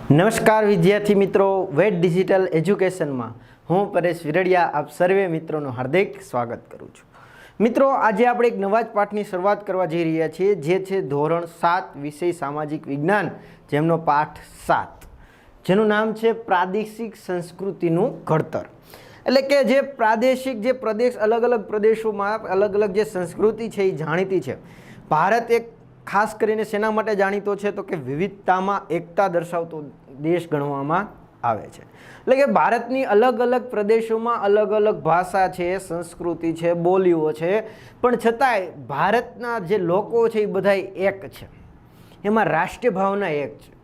નમસ્કાર વિદ્યાર્થી મિત્રો, વેટ ડિજિટલ એજ્યુકેશનમાં હું પરેશ વિરડિયા આપ સર્વે મિત્રોનું હાર્દિક સ્વાગત કરું છું। મિત્રો, આજે આપણે એક નવા જ પાઠની શરૂઆત કરવા જઈ રહ્યા છીએ, જે છે ધોરણ 7 વિષય સામાજિક વિજ્ઞાન, જેમનો પાઠ 7, જેનું નામ છે પ્રાદેશિક સંસ્કૃતિનું ઘડતર। એટલે કે જે પ્રાદેશિક જે પ્રદેશ, અલગ અલગ પ્રદેશોમાં અલગ અલગ જે સંસ્કૃતિ છે એ જાણીતી છે। ભારત એક ખાસ કરીને શેના માટે જાણીતો છે તો કે વિવિધતામાં એકતા દર્શાવતો દેશ ગણવામાં આવે છે। એટલે કે ભારતની અલગ અલગ પ્રદેશોમાં અલગ અલગ ભાષા છે, સંસ્કૃતિ છે, બોલીઓ છે, પણ છતાંય ભારતના જે લોકો છે એ બધા એક છે, એમાં રાષ્ટ્રીય ભાવના એક છે।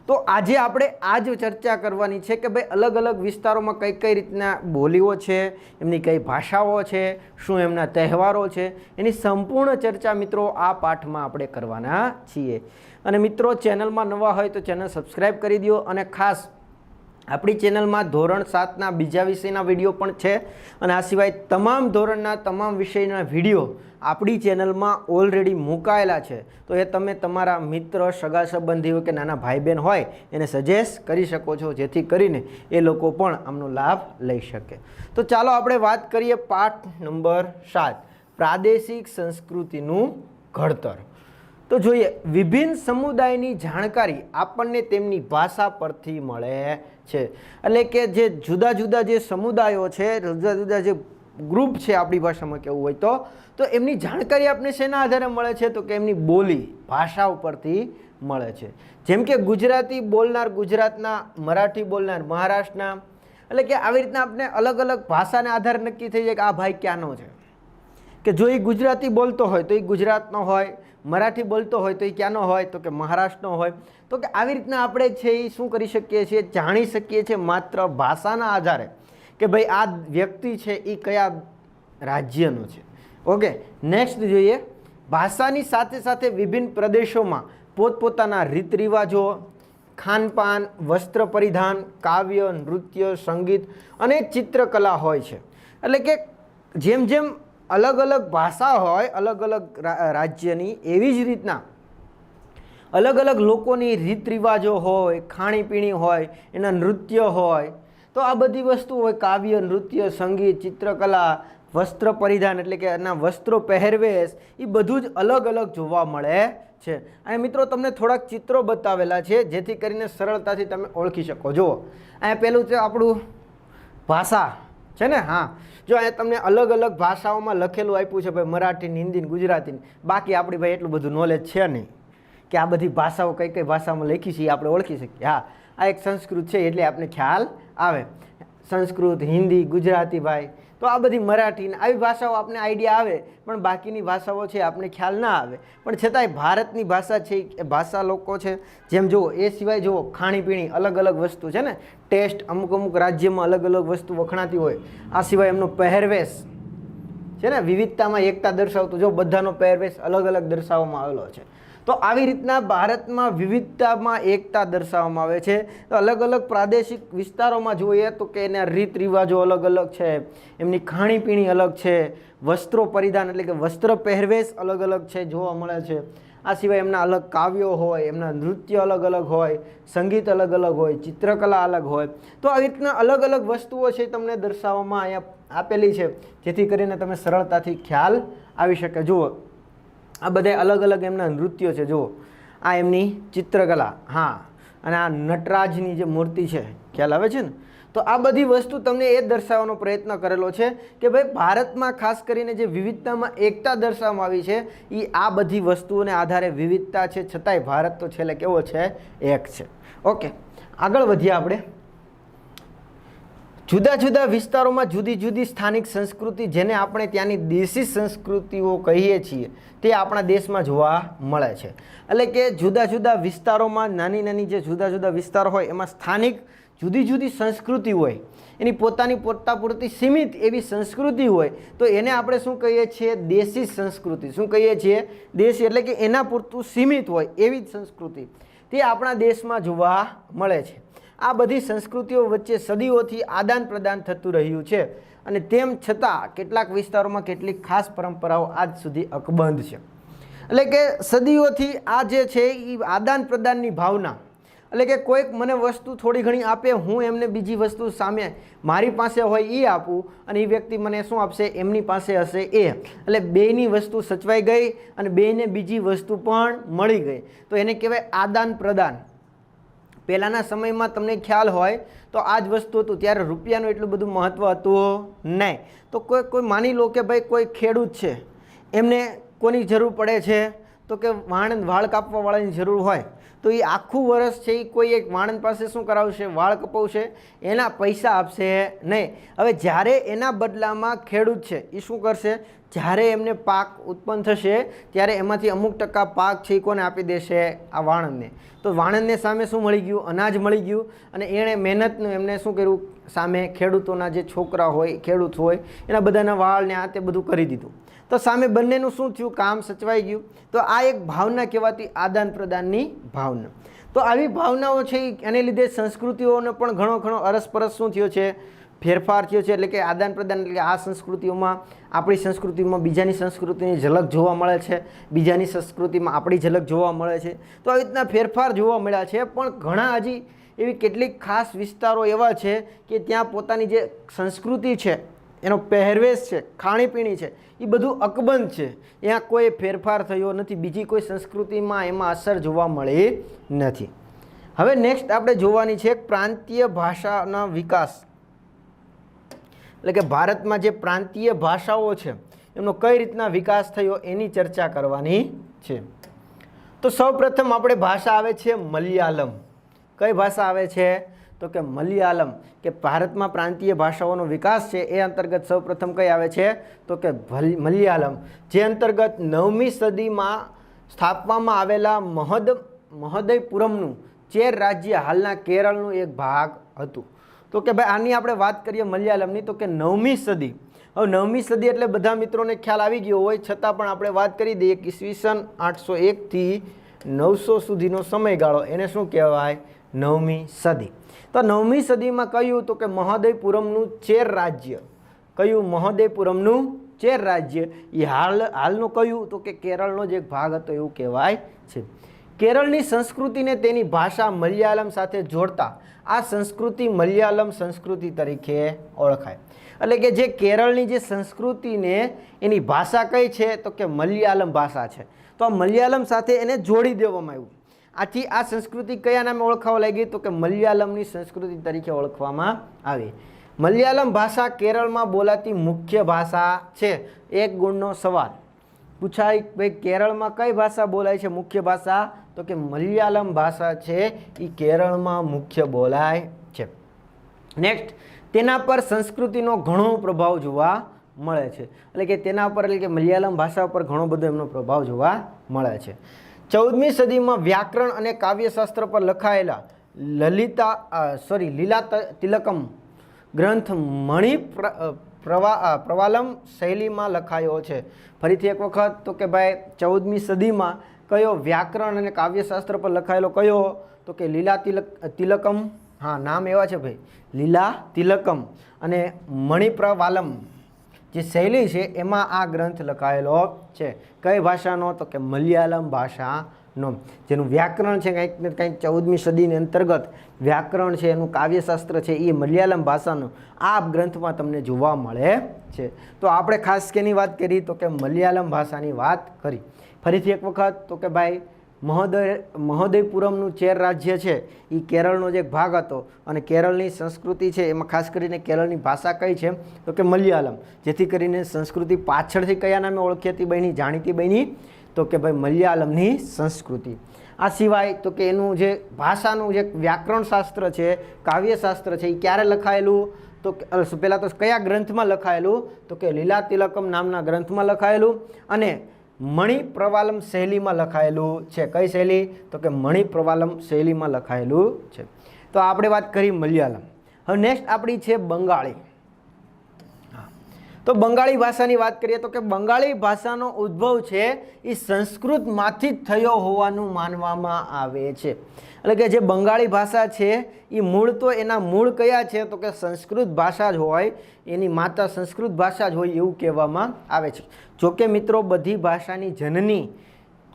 તો આજે આપણે આ જ ચર્ચા કરવાની છે કે ભાઈ અલગ અલગ વિસ્તારોમાં કઈ કઈ રીતના બોલીઓ છે, એમની કઈ ભાષાઓ છે, શું એમના તહેવારો છે, એની સંપૂર્ણ ચર્ચા મિત્રો આ પાઠમાં આપણે કરવાના છીએ। અને મિત્રો, ચેનલમાં નવા હોય તો ચેનલ સબસ્ક્રાઈબ કરી દો, અને ખાસ આપણી ચેનલમાં ધોરણ 7ના બીજા વિષયના વિડીયો પણ છે, અને આ સિવાય તમામ ધોરણના તમામ વિષયના વિડીયો આપણી ચેનલમાં ઓલરેડી મુકાયેલા છે। તો એ તમે તમારા મિત્ર, સગા સંબંધીઓ કે નાના ભાઈ બહેન હોય એને સજેસ્ટ કરી શકો છો, જેથી કરીને એ લોકો પણ આમનો લાભ લઈ શકે। તો ચાલો આપણે વાત કરીએ પાઠ નંબર 7, પ્રાદેશિક સંસ્કૃતિનું ઘડતર। તો જોઈએ, વિભિન્ન સમુદાયની જાણકારી આપણને તેમની ભાષા પરથી મળે છે। એટલે કે જે જુદા જુદા જે સમુદાયો છે, જુદા જુદા જે ગ્રુપ છે, આપણી ભાષામાં કહેવું હોય તો એમની જાણકારી આપણને શેના આધારે મળે છે તો કે એમની બોલી, ભાષા ઉપરથી મળે છે। જેમ કે ગુજરાતી બોલનાર ગુજરાતના, મરાઠી બોલનાર મહારાષ્ટ્રના, એટલે કે આવી રીતના આપણે અલગ અલગ ભાષાને આધારે નક્કી થઈ જાય કે આ ભાઈ ક્યાંનો છે। કે જો એ ગુજરાતી બોલતો હોય તો એ ગુજરાતનો હોય, મરાઠી બોલતો હોય તો એ ક્યાંનો હોય તો કે મહારાષ્ટ્રનો હોય। તો કે આવી રીતના આપણે છે એ શું કરી શકીએ છીએ, જાણી શકીએ છીએ માત્ર ભાષાના આધારે કે ભાઈ આ વ્યક્તિ છે એ કયા રાજ્યનો છે। ઓકે, નેક્સ્ટ જોઈએ, ભાષાની સાથે સાથે વિભિન્ન પ્રદેશોમાં પોતપોતાના રીત રિવાજો, ખાનપાન, વસ્ત્ર પરિધાન, કાવ્ય, નૃત્ય, સંગીત અને ચિત્રકલા હોય છે। એટલે કે જેમ જેમ અલગ અલગ ભાષા હોય અલગ અલગ રાજ્યની, એવી જ રીતના અલગ અલગ લોકોની રીત રિવાજો હોય, ખાણીપીણી હોય, એના નૃત્ય હોય, તો આ બધી વસ્તુ હોય, કાવ્ય, નૃત્ય, સંગીત, ચિત્રકલા, વસ્ત્ર પરિધાન, એટલે કે એના વસ્ત્રો, પહેરવેશ, એ બધું જ અલગ અલગ જોવા મળે છે। અહીંયા મિત્રો તમને થોડાક ચિત્રો બતાવેલા છે, જેથી કરીને સરળતાથી તમે ઓળખી શકો। જુઓ, અહીંયા પહેલું છે આપણું ભાષા છે ને, હા, જો અહીંયા તમને અલગ અલગ ભાષાઓમાં લખેલું આપ્યું છે ભાઈ, મરાઠી, હિન્દી, ગુજરાતી, બાકી આપણી ભાઈ એટલું બધું નોલેજ છે નહીં કે આ બધી ભાષાઓ કઈ કઈ ભાષામાં લખી છે એ આપણે ઓળખી શકીએ। હા, આ એક સંસ્કૃત છે એટલે આપણે ખ્યાલ આવે, સંસ્કૃત, હિન્દી, ગુજરાતી ભાઈ, તો આ બધી મરાઠી ને આવી ભાષાઓ આપણે આઈડિયા આવે, પણ બાકીની ભાષાઓ છે આપણે ખ્યાલ ના આવે। પણ છતાંય ભારતની ભાષા છે એ ભાષા લોકો છે, જેમ જુઓ, એ સિવાય જુઓ ખાણીપીણી અલગ અલગ વસ્તુ છે ને, ટેસ્ટ અમુક અમુક રાજ્યમાં અલગ અલગ વસ્તુ વખણાતી હોય, આ સિવાય એમનો પહેરવેશ છે ને, વિવિધતામાં એકતા દર્શાવતો, જો બધાનો પહેરવેશ અલગ અલગ દર્શાવવામાં આવેલો છે। તો આવી રીતના ભારતમાં વિવિધતામાં એકતા દર્શાવવામાં આવે છે। તો અલગ અલગ પ્રાદેશિક વિસ્તારોમાં જોઈએ તો કે એના રીત રિવાજો અલગ અલગ છે, એમની ખાણીપીણી અલગ છે, વસ્ત્રો પરિધાન એટલે કે વસ્ત્ર પહેરવેશ અલગ અલગ છે, જોવા મળે છે। આ સિવાય એમના અલગ કાવ્યો હોય, એમના નૃત્ય અલગ અલગ હોય, સંગીત અલગ અલગ હોય, ચિત્રકલા અલગ હોય। તો આવી રીતના અલગ અલગ વસ્તુઓ છે તમને દર્શાવવામાં અહીંયા આપેલી છે, જેથી કરીને તમે સરળતાથી ખ્યાલ આવી શકે। જુઓ, આ બધા અલગ અલગ એમના નૃત્યો છે, જુઓ, આ એમની ચિત્રકલા, હા, અને આ નટરાજની જે મૂર્તિ છે, ખ્યાલ આવે છે ને। તો આ બધી વસ્તુ તમને એ દર્શાવવાનો પ્રયત્ન કરેલો છે કે ભાઈ ભારતમાં ખાસ કરીને જે વિવિધતામાં એકતા દર્શાવવામાં આવી છે એ આ બધી વસ્તુઓને આધારે વિવિધતા છે, છતાંય ભારત તો છેલ્લે કેવો છે, એક છે। ઓકે, આગળ વધીએ આપણે। જુદા જુદા વિસ્તારોમાં જુદી જુદી સ્થાનિક સંસ્કૃતિ, જેને આપણે ત્યાંની દેશી સંસ્કૃતિઓ કહીએ છીએ, તે આપણા દેશમાં જોવા મળે છે। એટલે કે જુદા જુદા વિસ્તારોમાં, નાની નાની જે જુદા જુદા વિસ્તાર હોય એમાં સ્થાનિક જુદી જુદી સંસ્કૃતિ હોય, એની પોતાની પોતા પૂરતી સીમિત એવી સંસ્કૃતિ હોય, તો એને આપણે શું કહીએ છીએ, દેશી સંસ્કૃતિ। શું કહીએ છીએ, દેશી, એટલે કે એના પૂરતું સીમિત હોય એવી જ સંસ્કૃતિ, તે આપણા દેશમાં જોવા મળે છે। આ બધી સંસ્કૃતિઓ વચ્ચે સદીઓથી આદાન પ્રદાન થતું રહ્યું છે, અને તેમ છતાં કેટલાક વિસ્તારોમાં કેટલીક ખાસ પરંપરાઓ આજ સુધી અકબંધ છે। એટલે કે સદીઓથી આ જે છે એ આદાન પ્રદાનની ભાવના, એટલે કે કોઈક મને વસ્તુ થોડી ઘણી આપે, હું એમને બીજી વસ્તુ સામે મારી પાસે હોય એ આપું અને એ વ્યક્તિ મને શું આપશે, એમની પાસે હશે એ. એટલે બેયની વસ્તુ સચવાઈ ગઈ અને બેયને બીજી વસ્તુ પણ મળી ગઈ. તો એને કહેવાય આદાન પ્રદાન. પહેલાંના સમયમાં તમને ખ્યાલ હોય તો આ જ વસ્તુ હતું, ત્યારે રૂપિયાનું એટલું બધું મહત્ત્વ હતું નહીં. તો કોઈ માની લો કે ભાઈ કોઈ ખેડૂત છે, એમને કોની જરૂર પડે છે, તો કે વાળ કાપવાવાળાની જરૂર હોય, તો એ આખું વર્ષ છે એ કોઈ એક વાણંદ પાસે શું કરાવશે, વાળ કપાવશે, એના પૈસા આપશે નહીં. હવે જ્યારે એના બદલામાં ખેડૂત છે એ શું કરશે, જ્યારે એમને પાક ઉત્પન્ન થશે ત્યારે એમાંથી અમુક ટકા પાક છે એ કોને આપી દેશે, આ વાણંદને. તો વાણંદને સામે શું મળી ગયું, અનાજ મળી ગયું અને એણે મહેનતનું એમને શું કર્યું, સામે ખેડૂતોના જે છોકરા હોય, ખેડૂત હોય, એના બધાના વાળ ને આ તે બધું કરી દીધું. તો સામે બંનેનું શું થયું, કામ સચવાઈ ગયું. તો આ એક ભાવના કહેવાતી આદાન પ્રદાનની ભાવના. તો આવી ભાવનાઓ છે એને લીધે સંસ્કૃતિઓને પણ ઘણો અરસપરસ શું થયો છે, ફેરફાર થયો છે. એટલે કે આદાન પ્રદાન એટલે આ સંસ્કૃતિઓમાં આપણી સંસ્કૃતિમાં બીજાની સંસ્કૃતિની ઝલક જોવા મળે છે, બીજાની સંસ્કૃતિમાં આપણી ઝલક જોવા મળે છે. તો આવી રીતના ફેરફાર જોવા મળ્યા છે. પણ ઘણા હજી એવી કેટલીક ખાસ વિસ્તારો એવા છે કે ત્યાં પોતાની જે સંસ્કૃતિ છે, એનો પહેરવેશ છે, ખાણીપીણી છે, એ બધું અકબંધ છે. ત્યાં કોઈ ફેરફાર થયો નથી, બીજી કોઈ સંસ્કૃતિમાં એમાં અસર જોવા મળી નથી. હવે નેક્સ્ટ આપણે જોવાની છે પ્રાંતીય ભાષાના વિકાસ. એટલે કે ભારતમાં જે પ્રાંતીય ભાષાઓ છે એમનો કઈ રીતના વિકાસ થયો એની ચર્ચા કરવાની છે. તો સૌપ્રથમ આપણે ભાષા આવે છે મલયાલમ. કઈ ભાષા આવે છે, તો કે મલયાલમ. કે ભારતમાં પ્રાંતીય ભાષાઓનો વિકાસ છે એ અંતર્ગત સૌપ્રથમ કઈ આવે છે, તો કે મલયાલમ. જે અંતર્ગત 9મી સદીમાં સ્થાપવામાં આવેલા મહદયપુરમનું ચેર રાજ્ય હાલના કેરળનું એક ભાગ હતું. તો કે ભાઈ આની આપણે વાત કરીએ મલયાલમની, તો કે 9મી સદી. હવે 9મી સદી એટલે બધા મિત્રોને ખ્યાલ આવી ગયો હોય, છતાં પણ આપણે વાત કરી દઈએ કે ઈસવીસન 801 થી 900 સુધીનો સમયગાળો, એને શું કહેવાય, 9મી સદી. તો 9મી સદીમાં કહ્યું તો કે મહદયપુરમનું ચેર રાજ્ય, કયું, મહદયપુરમનું ચેર રાજ્ય એ હાલનું કયું, તો કે કેરળનો જ એક ભાગ હતો એવું કહેવાય છે. કેરળની સંસ્કૃતિને તેની ભાષા મલયાલમ સાથે જોડતા આ સંસ્કૃતિ મલયાલમ સંસ્કૃતિ તરીકે ઓળખાય. એટલે કે જે કેરળની જે સંસ્કૃતિને એની ભાષા કઈ છે, તો કે મલયાલમ ભાષા છે. તો આ મલયાલમ સાથે એને જોડી દેવામાં આવ્યું. આથી આ સંસ્કૃતિ કયા નામે ઓળખાવા લાગી, તો કે મલયાલમની સંસ્કૃતિ તરીકે ઓળખવામાં આવી. મલયાલમ ભાષા કેરળમાં બોલાતી મુખ્ય ભાષા છે. એક ગુણનો સવાલ પૂછાય, ભાઈ કેરળમાં કઈ ભાષા બોલાય છે મુખ્ય ભાષા, તો કે મલયાલમ ભાષા છે એ કેરળમાં મુખ્ય બોલાય છે. નેક્સ્ટ, તેના પર સંસ્કૃતિનો ઘણો પ્રભાવ જોવા મળે છે. એટલે કે તેના પર, એટલે કે મલયાલમ ભાષા પર ઘણો બધો એમનો પ્રભાવ જોવા મળે છે. 14મી સદીમાં વ્યાકરણ અને કાવ્યશાસ્ત્ર પર લખાયેલા લીલા તિલકમ ગ્રંથ પ્રવાલમ શૈલીમાં લખાયો છે. ફરીથી એક વખત, તો કે ભાઈ 14મી સદીમાં કયો વ્યાકરણ અને કાવ્યશાસ્ત્ર પર લખાયેલો કયો, તો કે લીલા તિલકમ. હા, નામ એવા છે ભાઈ, લીલા તિલકમ અને મણિપ્રવાલમ જે શૈલી છે એમાં આ ગ્રંથ લખાયેલો છે. કઈ ભાષાનો, તો કે મલયાલમ ભાષાનો. જેનું વ્યાકરણ છે કંઈક ને કંઈક 14મી સદીની અંતર્ગત વ્યાકરણ છે, એનું કાવ્યશાસ્ત્ર છે એ મલયાલમ ભાષાનું આ ગ્રંથમાં તમને જોવા મળે છે. તો આપણે ખાસ કેની વાત કરી, તો કે મલયાલમ ભાષાની વાત કરી. ફરીથી એક વખત, તો કે ભાઈ મહદયપુરમનું ચેર રાજ્ય છે એ કેરળનો જ એક ભાગ હતો અને કેરળની સંસ્કૃતિ છે એમાં ખાસ કરીને કેરળની ભાષા કઈ છે, તો કે મલયાલમ. જેથી કરીને સંસ્કૃતિ પાછળથી કયા નામે ઓળખાતી બની, જાણીતી બની, તો કે ભાઈ મલયાલમની સંસ્કૃતિ. આ સિવાય તો કે એનું જે ભાષાનું જે વ્યાકરણ શાસ્ત્ર છે, કાવ્યશાસ્ત્ર છે એ ક્યારે લખાયેલું, તો પહેલાં તો કયા ગ્રંથમાં લખાયેલું, તો કે લીલા તિલકમ નામના ગ્રંથમાં લખાયેલું અને મણિપ્રવાલમ શૈલીમાં લખાયેલું છે. કઈ શૈલી, તો કે મણિપ્રવાલમ શૈલીમાં લખાયેલું છે. તો આપણે વાત કરી મલયાલમ. હવે નેક્સ્ટ આપણી છે બંગાળી. તો બંગાળી ભાષાની વાત કરીએ તો કે બંગાળી ભાષાનો ઉદ્ભવ છે એ સંસ્કૃતમાંથી જ થયો હોવાનું માનવામાં આવે છે. એટલે કે જે બંગાળી ભાષા છે એ મૂળ તો એના મૂળ કયા છે, તો કે સંસ્કૃત ભાષા જ હોય, એની માતા સંસ્કૃત ભાષા જ હોય એવું કહેવામાં આવે છે. જોકે મિત્રો બધી ભાષાની જનની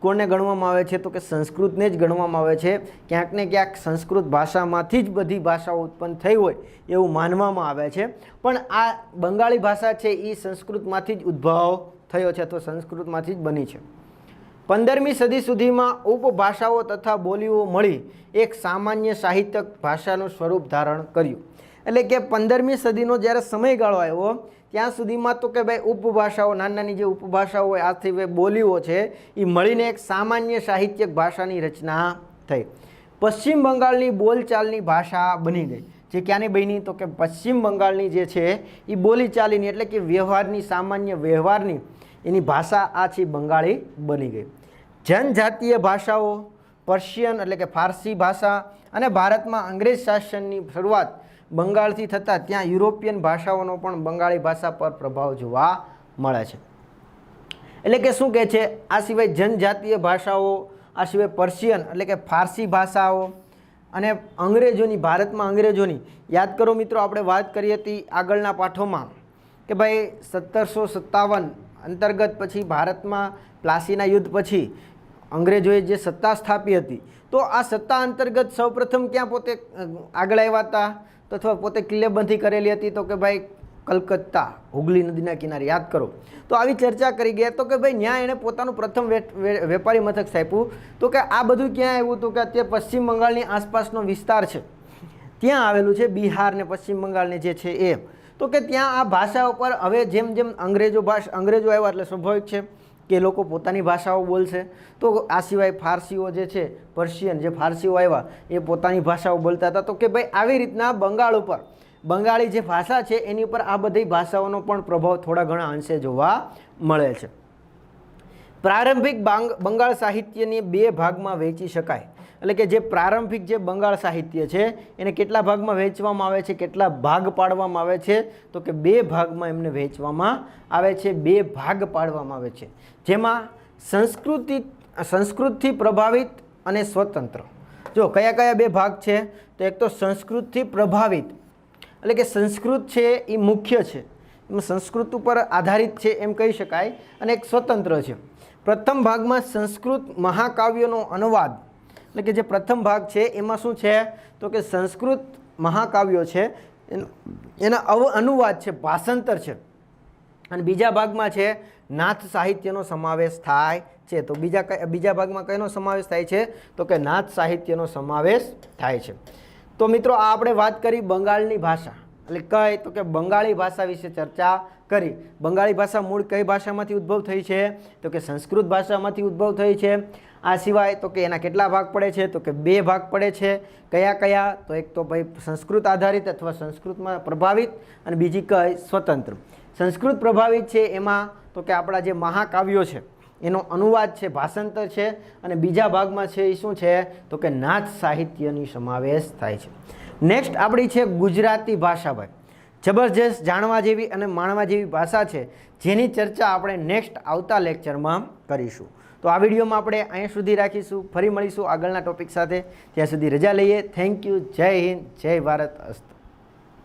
કોને ગણવામાં આવે છે તો કે સંસ્કૃતને જ ગણવામાં આવે છે. ક્યાંક ને ક્યાંક સંસ્કૃત ભાષામાંથી જ બધી ભાષાઓ ઉત્પન્ન થઈ હોય એવું માનવામાં આવે છે. પણ આ બંગાળી ભાષા છે એ સંસ્કૃતમાંથી જ ઉદ્ભવ થયો છે અથવા સંસ્કૃતમાંથી જ બની છે. 15મી સદી સુધીમાં ઉપભાષાઓ તથા બોલીઓ મળી એક સામાન્ય સાહિત્યક ભાષાનું સ્વરૂપ ધારણ કર્યું. એટલે કે 15મી સદીનો જ્યારે સમયગાળો આવ્યો ત્યાં સુધીમાં તો કે ભાઈ ઉપભાષાઓ, નાની નાની જે ઉપભાષાઓ હોય, આથી બોલીઓ છે એ મળીને એક સામાન્ય સાહિત્યક ભાષાની રચના થઈ. પશ્ચિમ બંગાળની બોલચાલની ભાષા બની ગઈ. જે ક્યાંની બની તો કે પશ્ચિમ બંગાળની જે છે એ બોલીચાલીની એટલે કે વ્યવહારની, સામાન્ય વ્યવહારની એની ભાષા આ છે બંગાળી બની ગઈ. જનજાતીય ભાષાઓ, પર્શિયન એટલે કે ફારસી ભાષા અને ભારતમાં અંગ્રેજ શાસનની શરૂઆત બંગાળથી થતાં ત્યાં યુરોપિયન ભાષાઓનો પણ બંગાળી ભાષા પર પ્રભાવ જોવા મળે છે. એટલે કે શું કહે છે, આ સિવાય જનજાતીય ભાષાઓ, આ સિવાય પર્શિયન એટલે કે ફારસી ભાષાઓ અને અંગ્રેજોની, ભારતમાં અંગ્રેજોની, યાદ કરો મિત્રો આપણે વાત કરી હતી આગળના પાઠોમાં કે ભાઈ 1757 અંતર્ગત પછી ભારતમાં પ્લાસીના યુદ્ધ પછી અંગ્રેજોએ જે સત્તા સ્થાપી હતી તો આ સત્તા અંતર્ગત સૌપ્રથમ ક્યાં પોતે આગળ આવ્યા હતા અથવા પોતે કિલ્લેબંધી કરેલી હતી તો કે ભાઈ કલકત્તા, હુગલી નદીના કિનારે, યાદ કરો. તો આવી ચર્ચા કરી ગયા તો કે ભાઈ ત્યાં એણે પોતાનું પ્રથમ વેપારી મથક સ્થાપ્યું. તો કે આ બધું ક્યાં આવ્યું હતું કે અત્યારે પશ્ચિમ બંગાળની આસપાસનો વિસ્તાર છે ત્યાં આવેલું છે, બિહાર ને પશ્ચિમ બંગાળને જે છે એ. તો કે ત્યાં આ ભાષા ઉપર હવે જેમ જેમ અંગ્રેજો આવ્યા એટલે સ્વાભાવિક છે કે લોકો પોતાની ભાષાઓ બોલશે. તો આ સિવાય ફારસીઓ જે છે, પર્શિયન જે ફારસીઓ આવ્યા એ પોતાની ભાષાઓ બોલતા હતા. તો કે ભાઈ આવી રીતના બંગાળ ઉપર બંગાળી જે ભાષા છે એની ઉપર આ બધી ભાષાઓનો પણ પ્રભાવ થોડા ઘણા અંશે જોવા મળે છે. પ્રારંભિક બંગાળ સાહિત્યને 2 ભાગમાં વહેંચી શકાય. એટલે કે જે પ્રારંભિક જે બંગાળ સાહિત્ય છે એને કેટલા ભાગમાં વહેંચવામાં આવે છે, કેટલા ભાગ પાડવામાં આવે છે તો કે 2 ભાગમાં એમને વહેંચવામાં આવે છે, 2 ભાગ પાડવામાં આવે છે. જેમાં સંસ્કૃતથી પ્રભાવિત અને સ્વતંત્ર. જો કયા કયા 2 ભાગ છે તો એક તો સંસ્કૃતથી પ્રભાવિત એટલે કે સંસ્કૃત છે એ મુખ્ય છે, એમાં સંસ્કૃત ઉપર આધારિત છે એમ કહી શકાય, અને એક સ્વતંત્ર છે. પ્રથમ ભાગમાં સંસ્કૃત મહાકાવ્યોનો અનુવાદ એટલે કે જે પ્રથમ ભાગ છે એમાં શું છે તો કે સંસ્કૃત મહાકાવ્યો છે એના અનુવાદ છે, ભાષાંતર છે. અને બીજા ભાગમાં છે નાથ સાહિત્યનો સમાવેશ થાય છે. તો બીજા ભાગમાં કઈનો સમાવેશ થાય છે તો કે નાથ સાહિત્યનો સમાવેશ થાય છે. તો મિત્રો આ આપણે વાત કરી બંગાળની ભાષા એટલે કઈ તો કે બંગાળી ભાષા વિશે ચર્ચા કરી. બંગાળી ભાષા મૂળ કઈ ભાષામાંથી ઉદ્ભવ થઈ છે તો કે સંસ્કૃત ભાષામાંથી ઉદ્ભવ થઈ છે. આ સિવાય તો કે એના કેટલા ભાગ પડે છે તો કે 2 ભાગ પડે છે. કયા કયા તો એક તો ભાઈ સંસ્કૃત આધારિત અથવા સંસ્કૃતમાં પ્રભાવિત, અને બીજી કઈ સ્વતંત્ર. સંસ્કૃત પ્રભાવિત છે એમાં તો કે આપણા જે મહાકાવ્યો છે એનો અનુવાદ છે, ભાષાંતર છે, અને બીજા ભાગમાં છે એ શું છે તો કે નાથ સાહિત્યની સમાવેશ થાય છે. નેક્સ્ટ આપણી છે ગુજરાતી ભાષા. ભાઈ જબરજસ્ત જાણવા જેવી અને માણવા જેવી ભાષા છે જેની ચર્ચા આપણે નેક્સ્ટ આવતા લેક્ચરમાં કરીશું. તો આ વિડીયોમાં આપણે અહીંયા સુધી રાખીશું. ફરી મળીશું આગળના ટોપિક સાથે. ત્યાં સુધી રજા લઈએ. Thank you. જય હિન્દ, જય ભારત. અસ્તુ.